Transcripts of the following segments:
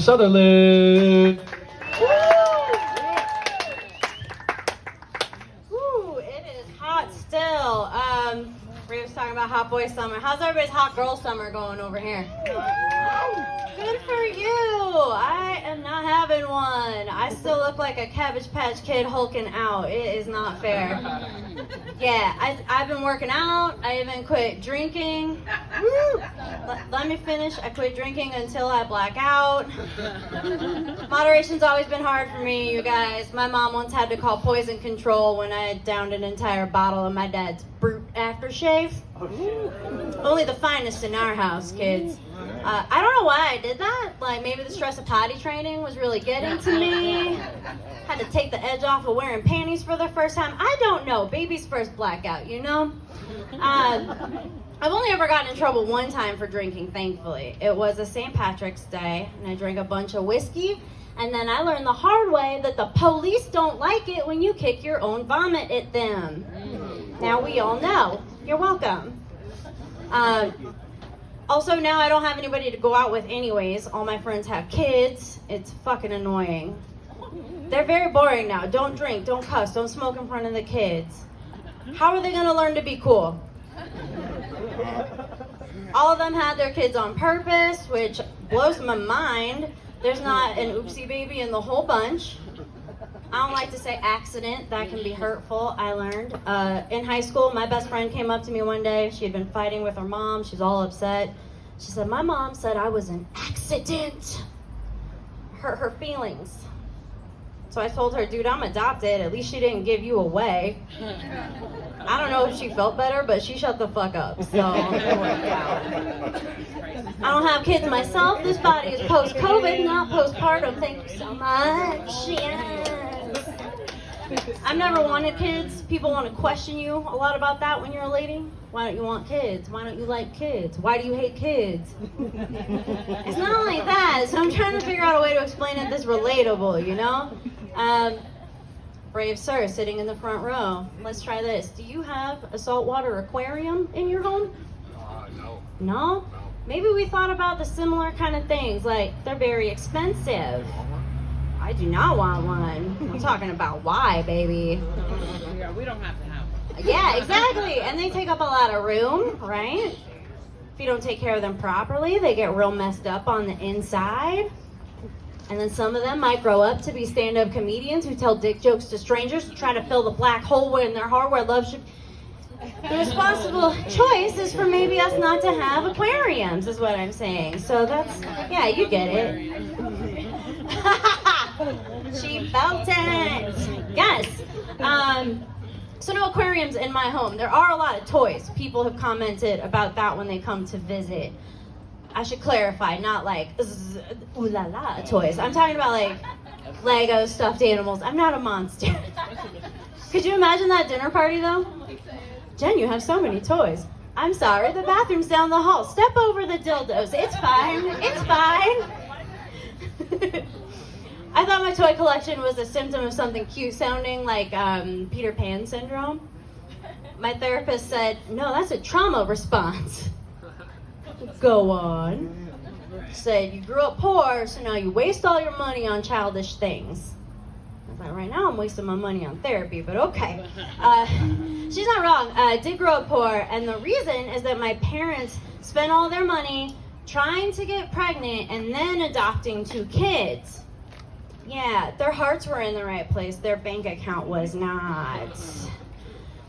Sutherland. Woo, it is hot still. Ray was talking about hot boy summer. How's everybody's hot girl summer going over here? Good for you. I am not having one. I still look like a Cabbage Patch Kid hulking out. It is not fair. Yeah, I've been working out. I even quit drinking. Let me finish. I quit drinking until I black out. Moderation's always been hard for me, you guys. My mom once had to call poison control when I had downed an entire bottle of my dad's Brute aftershave. Only the finest in our house, kids. I don't know why I did that. Like, maybe the stress of potty training was really getting to me. Had to take the edge off of wearing panties for the first time. I don't know. Baby's first blackout, you know? I've only ever gotten in trouble one time for drinking, thankfully. It was a St. Patrick's Day, and I drank a bunch of whiskey. And then I learned the hard way that the police don't like it when you kick your own vomit at them. Now we all know. You're welcome. Also, now I don't have anybody to go out with anyways. All my friends have kids. It's fucking annoying. They're very boring now. Don't drink, don't cuss, don't smoke in front of the kids. How are they gonna learn to be cool? All of them had their kids on purpose, which blows my mind. There's not an oopsie baby in the whole bunch. I don't like to say accident. That can be hurtful, I learned. In high school, my best friend came up to me one day. She had been fighting with her mom. She's all upset. She said, my mom said I was an accident. Hurt her feelings. So I told her, dude, I'm adopted. At least she didn't give you away. I don't know if she felt better, but she shut the fuck up. So it worked out. I don't have kids myself. This body is post-COVID, not postpartum. Thank you so much. Yes. I've never wanted kids. People want to question you a lot about that when you're a lady. Why don't you want kids? Why don't you like kids? Why do you hate kids? It's not like that. So I'm trying to figure out a way to explain it that's relatable, you know? Brave sir sitting in the front row. Let's try this. Do you have a saltwater aquarium in your home? No. No? Maybe we thought about the similar kind of things. Like, they're very expensive. I do not want one. I'm talking about why, baby. Yeah, we don't have to have one. Yeah, exactly. And they take up a lot of room, right? If you don't take care of them properly, they get real messed up on the inside. And then some of them might grow up to be stand-up comedians who tell dick jokes to strangers to try to fill the black hole in their heart where love should... The responsible choice is for maybe us not to have aquariums, is what I'm saying. So that's, yeah, you get it. She felt it. Yes. So no aquariums in my home. There are a lot of toys. People have commented about that when they come to visit. I should clarify, not like ooh la la toys. I'm talking about like Lego stuffed animals. I'm not a monster. Could you imagine that dinner party though? Jen, you have so many toys. I'm sorry, the bathroom's down the hall. Step over the dildos. It's fine. It's fine. I thought my toy collection was a symptom of something cute sounding like Peter Pan syndrome. My therapist said, no, that's a trauma response. Go on. Said, you grew up poor, so now you waste all your money on childish things. I was like, right now I'm wasting my money on therapy, but okay. She's not wrong. I did grow up poor, and the reason is that my parents spent all their money trying to get pregnant and then adopting 2 kids. Yeah, their hearts were in the right place. Their bank account was not.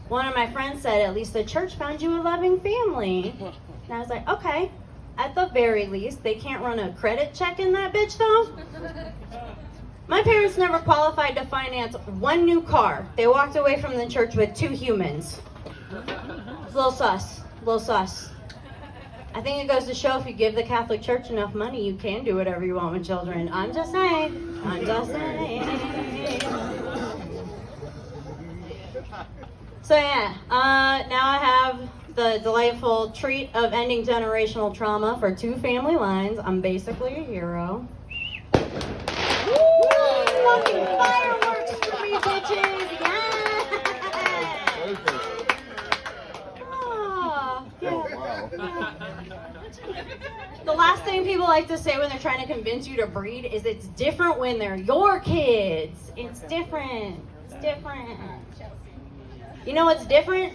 One of my friends said, at least the church found you a loving family. And I was like, okay, at the very least, they can't run a credit check in that bitch though. My parents never qualified to finance 1 new car. They walked away from the church with 2 humans. It's a little sus, a little sus. I think it goes to show if you give the Catholic Church enough money, you can do whatever you want with children. I'm just saying. I'm just saying. So yeah, now I have the delightful treat of ending generational trauma for 2 family lines. I'm basically a hero. Woo! Fucking fireworks for me, bitches! Yeah! Oh, yeah. The last thing people like to say when they're trying to convince you to breed is it's different when they're your kids. It's different. It's different. You know what's different?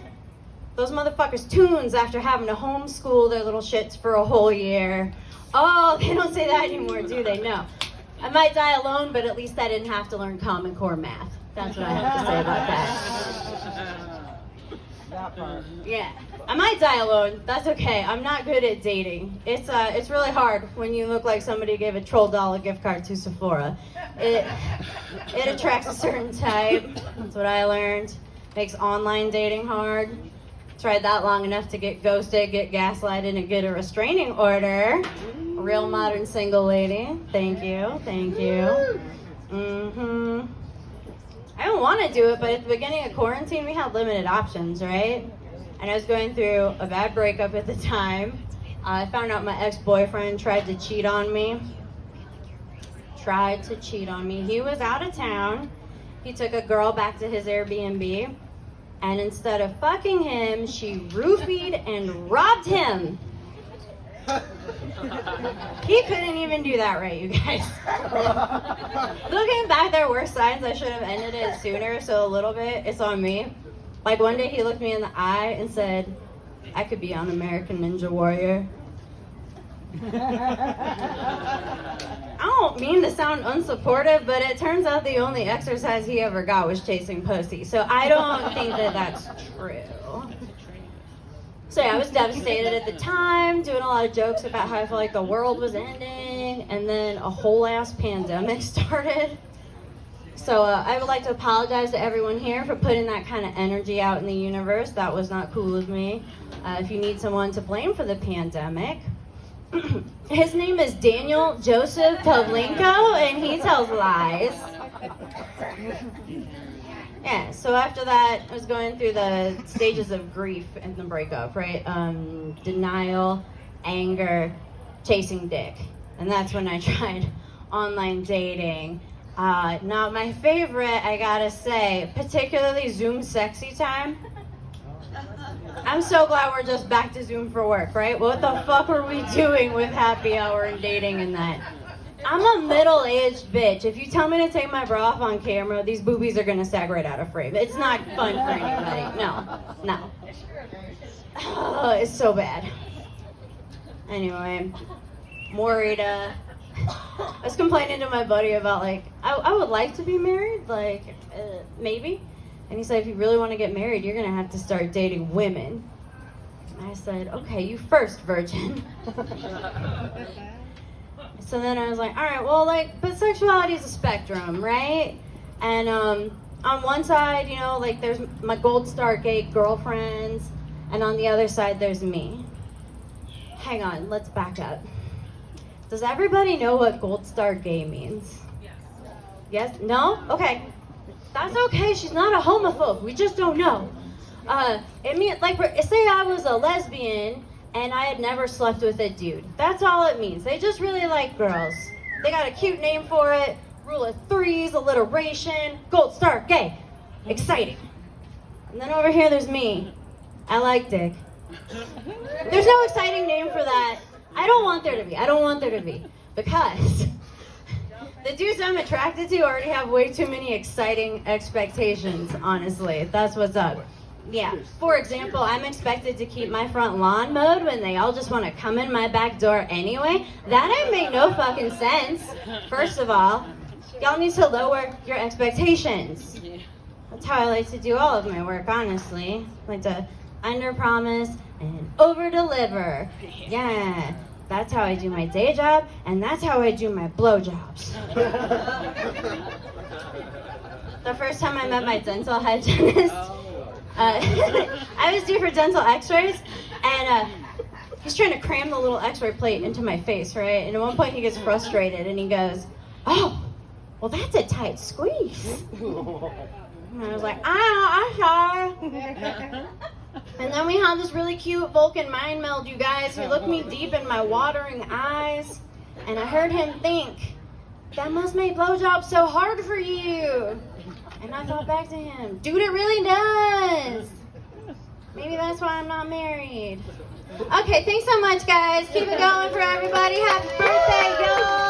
Those motherfuckers tunes after having to homeschool their little shits for a whole year. Oh, they don't say that anymore, do they? No. I might die alone, but at least I didn't have to learn Common Core math. That's what I have to say about that. That part. Yeah. I might die alone. That's okay. I'm not good at dating. It's really hard when you look like somebody gave a troll doll a gift card to Sephora. It attracts a certain type. That's what I learned. Makes online dating hard. Tried that long enough to get ghosted, get gaslighted, and get a restraining order. A real modern single lady. Thank you. Thank you. I don't want to do it, but at the beginning of quarantine, we had limited options, right? And I was going through a bad breakup at the time. I found out my ex-boyfriend tried to cheat on me. He was out of town. He took a girl back to his Airbnb. And instead of fucking him, she roofied and robbed him. He couldn't even do that right, you guys. Looking back, there were signs I should have ended it sooner, so a little bit, it's on me. Like one day he looked me in the eye and said, I could be on American Ninja Warrior. I don't mean to sound unsupportive, but it turns out the only exercise he ever got was chasing pussy. So I don't think that that's true. So yeah, I was devastated at the time, doing a lot of jokes about how I felt like the world was ending, and then a whole ass pandemic started. So I would like to apologize to everyone here for putting that kind of energy out in the universe. That was not cool of me. If you need someone to blame for the pandemic, his name is Daniel Joseph Pavlenko, and he tells lies. Yeah, so after that, I was going through the stages of grief in the breakup, right? Denial, anger, chasing dick. And that's when I tried online dating. Not my favorite, I gotta say, particularly Zoom sexy time. I'm so glad we're just back to Zoom for work, right? What the fuck were we doing with happy hour and dating and that? I'm a middle-aged bitch. If you tell me to take my bra off on camera, these boobies are gonna sag right out of frame. It's not fun for anybody. No. Oh, it's so bad. Anyway, Morita. I was complaining to my buddy about, like, I would like to be married, like, maybe. And he said, if you really want to get married, you're going to have to start dating women. And I said, okay, you first, virgin. So then I was like, all right, well, like, but sexuality is a spectrum, right? And on one side, you know, like, there's my Gold Star gay girlfriends, and on the other side, there's me. Hang on, let's back up. Does everybody know what Gold Star gay means? Yes? No? Okay. That's okay, she's not a homophobe, we just don't know. It means, like, say I was a lesbian and I had never slept with a dude. That's all it means. They just really like girls. They got a cute name for it, rule of threes, alliteration, Gold Star, gay. Exciting. And then over here there's me. I like dick. There's no exciting name for that. I don't want there to be. Because the dudes I'm attracted to already have way too many exciting expectations, honestly. That's what's up. Yeah. For example, I'm expected to keep my front lawn mowed when they all just want to come in my back door anyway. That ain't make no fucking sense. First of all, y'all need to lower your expectations. That's how I like to do all of my work, honestly. I like to under-promise and over-deliver. Yeah. That's how I do my day job, and that's how I do my blowjobs. The first time I met my dental hygienist, I was due for dental x-rays, and he's trying to cram the little x-ray plate into my face, right? And at one point he gets frustrated, and he goes, oh, well, that's a tight squeeze. And I was like, I'm sorry. And then we had this really cute Vulcan mind meld, you guys. He looked me deep in my watering eyes, and I heard him think, that must make blowjobs so hard for you. And I thought back to him, dude, it really does. Maybe that's why I'm not married. Okay, thanks so much, guys. Keep it going for everybody. Happy birthday, y'all.